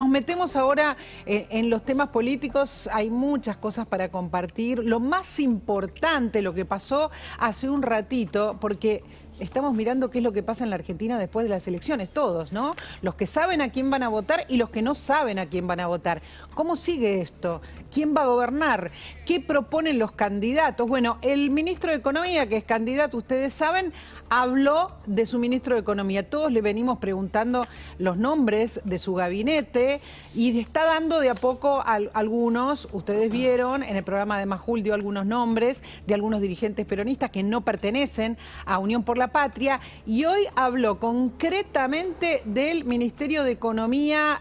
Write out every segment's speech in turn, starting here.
nos metemos ahora en los temas políticos. Hay muchas cosas para compartir. Lo más importante, lo que pasó hace un ratito, porque estamos mirando qué es lo que pasa en la Argentina después de las elecciones, todos, ¿no? Los que saben a quién van a votar y los que no saben a quién van a votar. ¿Cómo sigue esto? ¿Quién va a gobernar? ¿Qué proponen los candidatos? Bueno, el ministro de Economía, que es candidato, ustedes saben, habló de su ministro de Economía. Todos le venimos preguntando los nombres de su gabinete y está dando de a poco algunos. Ustedes vieron, en el programa de Majul dio algunos nombres de algunos dirigentes peronistas que no pertenecen a Unión por la Patria, y hoy habló concretamente del Ministerio de Economía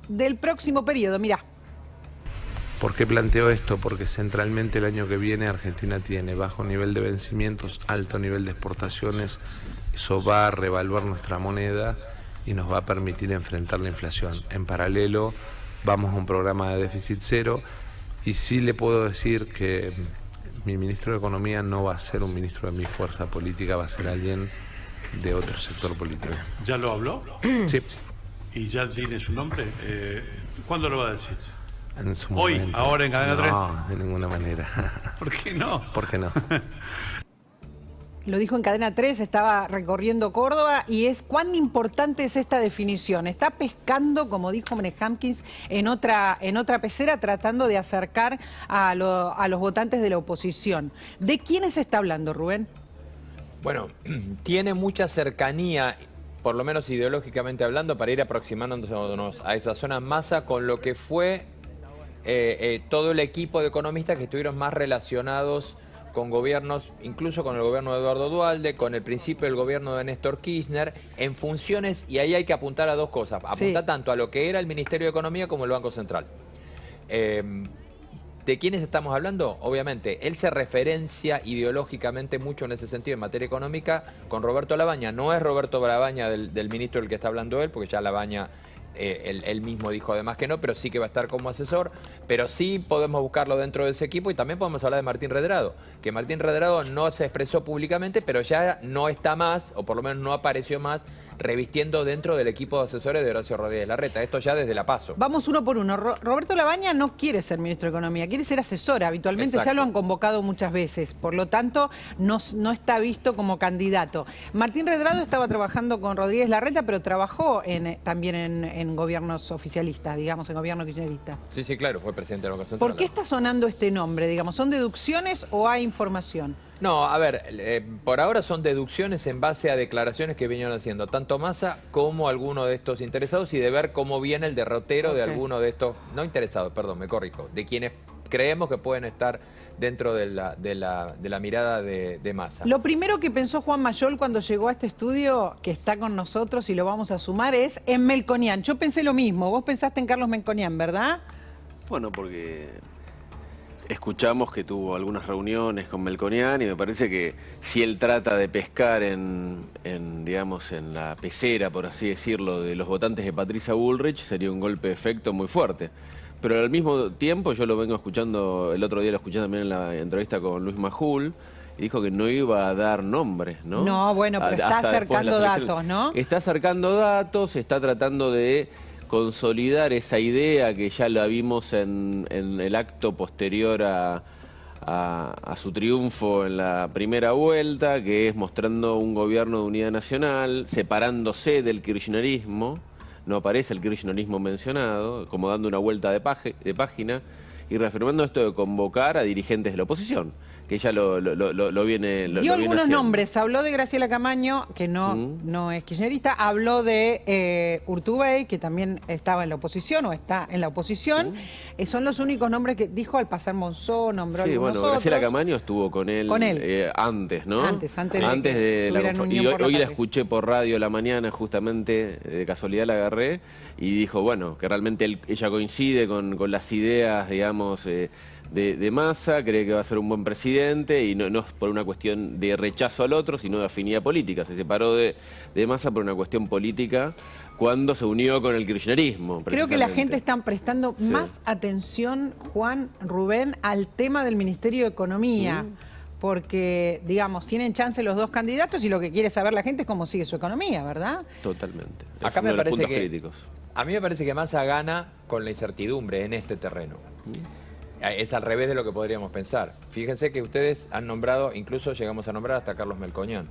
del próximo periodo. Mirá. ¿Por qué planteo esto? Porque centralmente el año que viene Argentina tiene bajo nivel de vencimientos, alto nivel de exportaciones. Eso va a revaluar nuestra moneda y nos va a permitir enfrentar la inflación. En paralelo, vamos a un programa de déficit cero, y sí le puedo decir que mi ministro de Economía no va a ser un ministro de mi fuerza política, va a ser alguien de otro sector político. ¿Ya lo habló? Sí. ¿Y ya tiene su nombre? ¿Cuándo lo va a decir? En su ¿Hoy? momento. ¿Ahora en Cadena 3? No, de ninguna manera. ¿Por qué no? ¿Por qué no? Lo dijo en Cadena 3, estaba recorriendo Córdoba, y es cuán importante es esta definición. Está pescando, como dijo Menes Hamkins, en otra pecera, tratando de acercar a los votantes de la oposición. ¿De quiénes está hablando, Rubén? Bueno, tiene mucha cercanía, por lo menos ideológicamente hablando, para ir aproximándonos a esa zona Massa con lo que fue todo el equipo de economistas que estuvieron más relacionados con gobiernos, incluso con el gobierno de Eduardo Duhalde, con el principio del gobierno de Néstor Kirchner, en funciones, y ahí hay que apuntar a dos cosas. Apuntar tanto a lo que era el Ministerio de Economía como el Banco Central. ¿De quiénes estamos hablando? Obviamente, él se referencia ideológicamente mucho en ese sentido en materia económica con Roberto Labaña. No es Roberto Labaña del ministro del que está hablando él, porque ya Labaña él mismo dijo además que no, pero sí que va a estar como asesor. Pero sí podemos buscarlo dentro de ese equipo, y también podemos hablar de Martín Redrado, que Martín Redrado no se expresó públicamente, pero ya no está más, o por lo menos no apareció más, revistiendo dentro del equipo de asesores de Horacio Rodríguez Larreta. Esto ya desde la PASO. Vamos uno por uno. Roberto Labaña no quiere ser ministro de Economía, quiere ser asesor. Habitualmente ya lo han convocado muchas veces, por lo tanto no está visto como candidato. Martín Redrado estaba trabajando con Rodríguez Larreta, pero trabajó también en gobiernos oficialistas, digamos, en gobierno kirchnerista. Sí, sí, claro, fue presidente del Banco Central. ¿Por qué está sonando este nombre? Digamos, ¿son deducciones o hay información? No, a ver, por ahora son deducciones en base a declaraciones que vinieron haciendo tanto Massa como alguno de estos interesados, y de ver cómo viene el derrotero de alguno de estos, no interesados, perdón, me corrijo, de quienes creemos que pueden estar dentro de la mirada de Massa. Lo primero que pensó Juan Mayol cuando llegó a este estudio, que está con nosotros y lo vamos a sumar, es en Melconian. Yo pensé lo mismo, vos pensaste en Carlos Melconian, ¿verdad? Bueno, porque escuchamos que tuvo algunas reuniones con Melconian, y me parece que si él trata de pescar digamos, en la pecera, por así decirlo, de los votantes de Patricia Bullrich, sería un golpe de efecto muy fuerte. Pero al mismo tiempo, yo lo vengo escuchando, el otro día lo escuché también en la entrevista con Luis Majul, y dijo que no iba a dar nombres, ¿no? No, bueno, pero está acercando datos, ¿no? Está acercando datos, está tratando de consolidar esa idea que ya la vimos en el acto posterior a su triunfo en la primera vuelta, que es mostrando un gobierno de unidad nacional, separándose del kirchnerismo. No aparece el kirchnerismo mencionado, como dando una vuelta de página, y reafirmando esto de convocar a dirigentes de la oposición, que ella lo viene Dio algunos haciendo. Nombres, habló de Graciela Camaño, que no es kirchnerista, habló de Urtubey, que también estaba en la oposición o está en la oposición. Son los únicos nombres que dijo. Al pasar Monzó, nombró algunos otros. Graciela Camaño estuvo con él, antes, ¿no? Antes de la y hoy la escuché por radio a la mañana, justamente, de casualidad la agarré, y dijo, bueno, que realmente ella coincide con las ideas, digamos, de Massa, cree que va a ser un buen presidente, y no es por una cuestión de rechazo al otro, sino de afinidad política. Se separó de Massa por una cuestión política cuando se unió con el kirchnerismo. Creo que la gente está prestando más atención, Juan, Rubén, al tema del Ministerio de Economía. Porque, digamos, tienen chance los dos candidatos, y lo que quiere saber la gente es cómo sigue su economía, ¿verdad? Totalmente. Acá me parece que A mí me parece que Massa gana con la incertidumbre en este terreno. Es al revés de lo que podríamos pensar. Fíjense que ustedes han nombrado, incluso llegamos a nombrar hasta Carlos Melcoñán.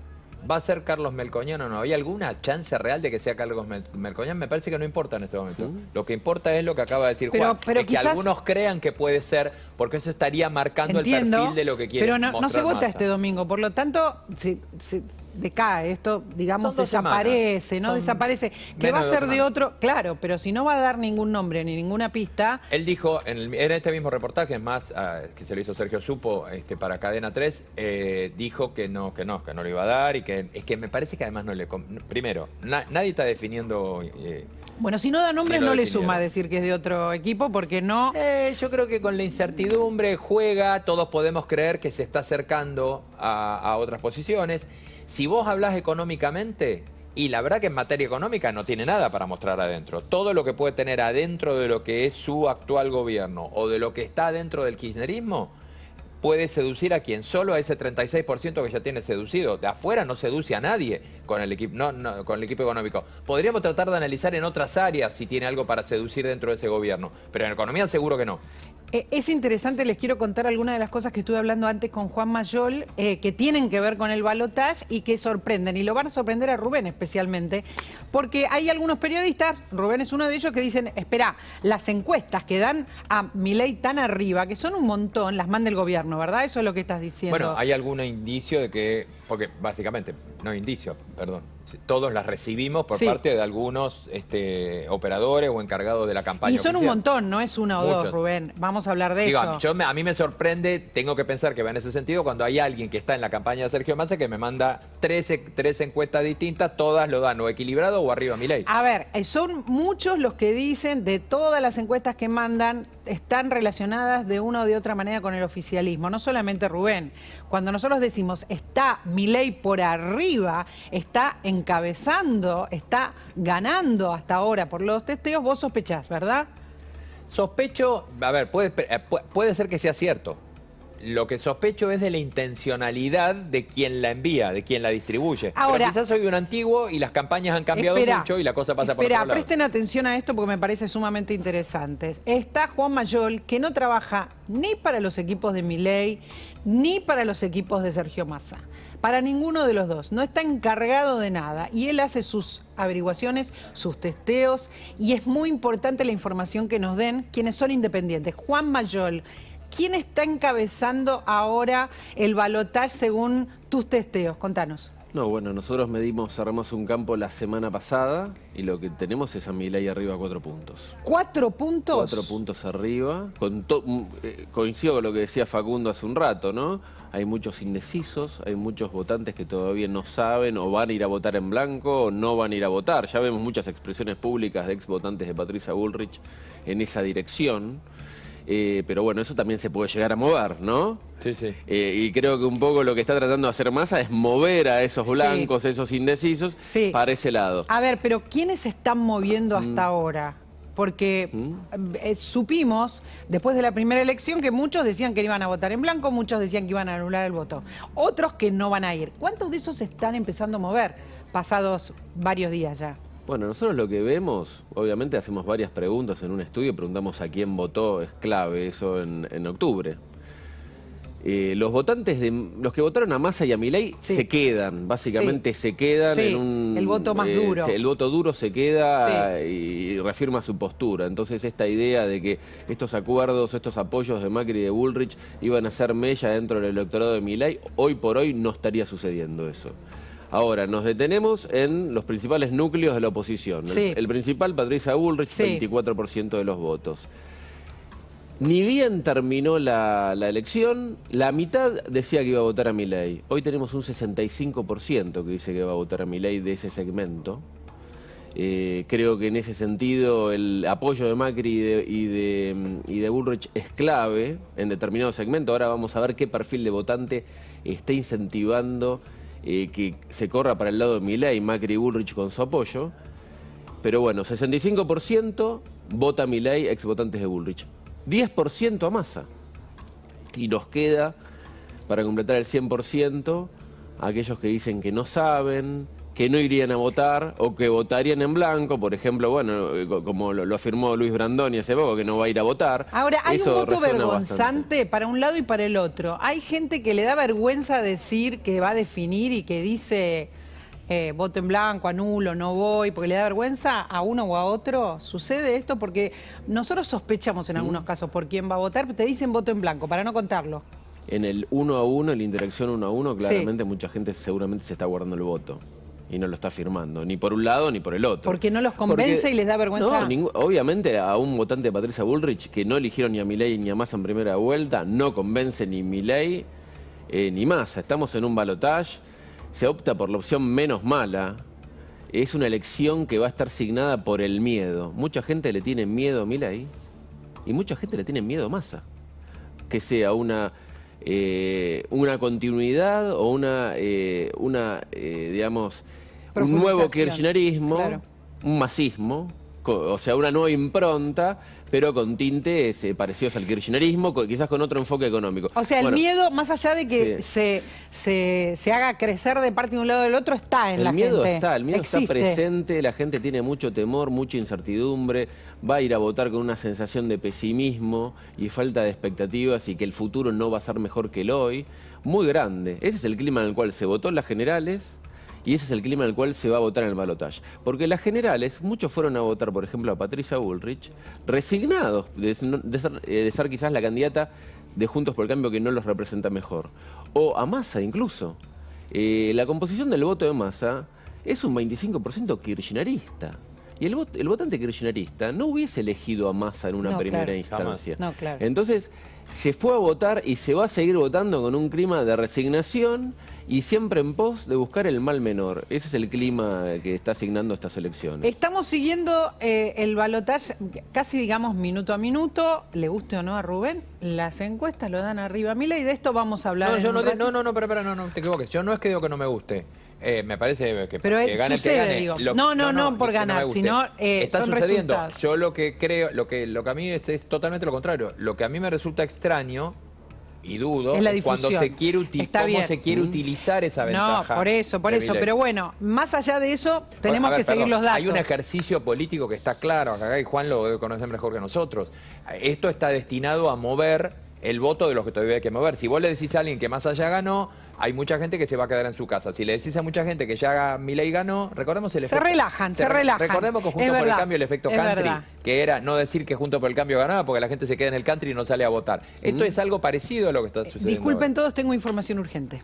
¿Va a ser Carlos Melcoñán o no? ¿Hay alguna chance real de que sea Carlos Melcoñán? Me parece que no importa en este momento. Lo que importa es lo que acaba de decir Juan. Pero es quizás... que algunos crean que puede ser, porque eso estaría marcando el perfil de lo que quiere mostrar pero no se vota Massa. este domingo, por lo tanto se decae, esto digamos Son 2 desaparece, semanas. ¿no? Son Desaparece. Que menos va a de ser 2 de semanas. otro, claro, pero si no va a dar ningún nombre ni ninguna pista... Él dijo, en este mismo reportaje, es más, que se lo hizo Sergio Supo para Cadena 3, dijo que no lo iba a dar y que es que me parece que además no le... Primero, nadie está definiendo... Bueno, si no da nombres ni lo no le definieron. suma decir que es de otro equipo porque no... Yo creo que con la incertidumbre juega, todos podemos creer que se está acercando a otras posiciones. Si vos hablás económicamente, y la verdad que en materia económica no tiene nada para mostrar adentro. Todo lo que puede tener adentro de lo que es su actual gobierno o de lo que está adentro del kirchnerismo, puede seducir a quien, solo a ese 36% que ya tiene seducido. De afuera no seduce a nadie con el equipo, con el equipo económico. Podríamos tratar de analizar en otras áreas si tiene algo para seducir dentro de ese gobierno, pero en economía seguro que no. Es interesante, les quiero contar algunas de las cosas que estuve hablando antes con Juan Mayol, que tienen que ver con el balotaje y que sorprenden, y lo van a sorprender a Rubén especialmente, porque hay algunos periodistas, Rubén es uno de ellos, que dicen, espera, las encuestas que dan a Milei tan arriba, que son un montón, las manda el gobierno, ¿verdad? Eso es lo que estás diciendo. Bueno, hay algún indicio de que, porque básicamente, no indicio, perdón, todos las recibimos por parte de algunos operadores o encargados de la campaña Y son oficial. un montón, no es una o Muchos. dos, Rubén, vamos a hablar de Digo, eso. a mí me sorprende, tengo que pensar que va en ese sentido, cuando hay alguien que está en la campaña de Sergio Massa que me manda tres encuestas distintas, todas lo dan o equilibrado o arriba Milei. A ver, son muchos los que dicen de todas las encuestas que mandan están relacionadas de una o de otra manera con el oficialismo, no solamente Rubén. Cuando nosotros decimos está Milei por arriba, está encabezando, está ganando hasta ahora por los testeos, vos sospechás, ¿verdad? Sospecho, a ver, puede ser que sea cierto. Lo que sospecho es de la intencionalidad de quien la envía, de quien la distribuye. Ahora, pero quizás soy un antiguo y las campañas han cambiado mucho y la cosa pasa por otro lado. Presten atención a esto porque me parece sumamente interesante. Está Juan Mayol, que no trabaja ni para los equipos de Milei, ni para los equipos de Sergio Massa. Para ninguno de los dos. No está encargado de nada. Y él hace sus averiguaciones, sus testeos, y es muy importante la información que nos den quienes son independientes. Juan Mayol, ¿quién está encabezando ahora el balotaje según tus testeos? Contanos. No, bueno, nosotros cerramos un campo la semana pasada y lo que tenemos es a Milei arriba 4 puntos. ¿4 puntos? 4 puntos arriba. Coincido con lo que decía Facundo hace un rato, ¿no? Hay muchos indecisos, hay muchos votantes que todavía no saben o van a ir a votar en blanco o no van a ir a votar. Ya vemos muchas expresiones públicas de ex votantes de Patricia Bullrich en esa dirección. Pero bueno, eso también se puede llegar a mover, ¿no? Sí, sí. Y creo que un poco lo que está tratando de hacer Massa es mover a esos blancos, esos indecisos, para ese lado. A ver, pero ¿quiénes se están moviendo hasta ahora? Porque supimos, después de la primera elección, que muchos decían que iban a votar en blanco, muchos decían que iban a anular el voto. Otros que no van a ir. ¿Cuántos de esos se están empezando a mover pasados varios días ya? Bueno, nosotros lo que vemos, obviamente hacemos varias preguntas en un estudio, preguntamos a quién votó, es clave eso en octubre. Los votantes, los que votaron a Massa y a Milei se quedan, básicamente se quedan en un... el voto más duro. El voto duro se queda y reafirma su postura. Entonces esta idea de que estos acuerdos, estos apoyos de Macri y de Bullrich iban a ser mella dentro del electorado de Milei, hoy por hoy no estaría sucediendo eso. Ahora, nos detenemos en los principales núcleos de la oposición. El principal, Patricia Bullrich, 24% de los votos. Ni bien terminó la elección, la mitad decía que iba a votar a Milei. Hoy tenemos un 65% que dice que va a votar a Milei de ese segmento. Creo que en ese sentido el apoyo de Macri y de Bullrich es clave en determinado segmento. Ahora vamos a ver qué perfil de votante está incentivando que se corra para el lado de Milei, Macri y Bullrich con su apoyo. Pero bueno, 65% vota Milei, ex votantes de Bullrich. 10% a Massa. Y nos queda, para completar el 100%, aquellos que dicen que no saben, que no irían a votar o que votarían en blanco, por ejemplo, bueno, como lo afirmó Luis Brandoni hace poco, que no va a ir a votar. Ahora, hay Eso un voto resuena vergonzante bastante. para un lado y para el otro. Hay gente que le da vergüenza decir que va a definir y que dice voto en blanco, anulo, no voy, porque le da vergüenza a uno o a otro. ¿Sucede esto? Porque nosotros sospechamos en algunos casos por quién va a votar, pero te dicen voto en blanco, para no contarlo. En el 1 a 1, en la interacción 1 a 1, claramente mucha gente seguramente se está guardando el voto. Y no lo está firmando, ni por un lado ni por el otro. ¿Porque no los convence y les da vergüenza? No, obviamente a un votante de Patricia Bullrich, que no eligieron ni a Milei ni a Massa en primera vuelta, no convence ni Milei ni Massa. Estamos en un balotaje, se opta por la opción menos mala. Es una elección que va a estar signada por el miedo. Mucha gente le tiene miedo a Milei y mucha gente le tiene miedo a Massa. Que sea una continuidad o digamos, un nuevo kirchnerismo, claro. un masismo, o sea, una nueva impronta, pero con tintes parecidos al kirchnerismo, quizás con otro enfoque económico. O sea, el Bueno, miedo, más allá de que sí. se haga crecer de parte de un lado o del otro, está en la gente. El miedo está Existe. presente, la gente tiene mucho temor, mucha incertidumbre, va a ir a votar con una sensación de pesimismo y falta de expectativas y que el futuro no va a ser mejor que el hoy, muy grande. Ese es el clima en el cual se votó en las generales y ese es el clima en el cual se va a votar en el balotaje. Porque en las generales, muchos fueron a votar, por ejemplo, a Patricia Bullrich, resignados de ser quizás la candidata de Juntos por el Cambio que no los representa mejor. O a Massa incluso. La composición del voto de Massa es un 25% kirchnerista. Y el votante kirchnerista no hubiese elegido a Massa en una primera instancia. No, claro. Entonces, se fue a votar y se va a seguir votando con un clima de resignación y siempre en pos de buscar el mal menor. Ese es el clima que está asignando estas elecciones. Estamos siguiendo el balotaje casi, digamos, minuto a minuto. Le guste o no a Rubén, las encuestas lo dan arriba a Milei y de esto vamos a hablar. No, en yo un no, ratito. no te equivoques. Yo no es que digo que no me guste. Me parece que Pero que gane sucede, el que gane. digo. No por que no me ganar, guste. sino está son sucediendo. resultados. Yo lo que creo, lo que a mí es totalmente lo contrario. Lo que a mí me resulta extraño y dudo Es la es cuando difusión. se quiere Está bien. cómo se quiere utilizar esa ventaja. No, por eso. de Milei. Pero bueno, más allá de eso, tenemos A ver, que seguir perdón, los datos. Hay un ejercicio político que está claro, acá y Juan lo debe conocer mejor que nosotros. Esto está destinado a mover el voto de los que todavía hay que mover. Si vos le decís a alguien que Massa ya ganó, hay mucha gente que se va a quedar en su casa. Si le decís a mucha gente que ya Milei ganó, recordemos el efecto. Se relajan. Recordemos que Es Juntos por el verdad, Cambio, el efecto es country, verdad. que era no decir que Juntos por el Cambio ganaba porque la gente se queda en el country y no sale a votar. Esto es algo parecido a lo que está sucediendo. Disculpen ahora. todos, tengo información urgente.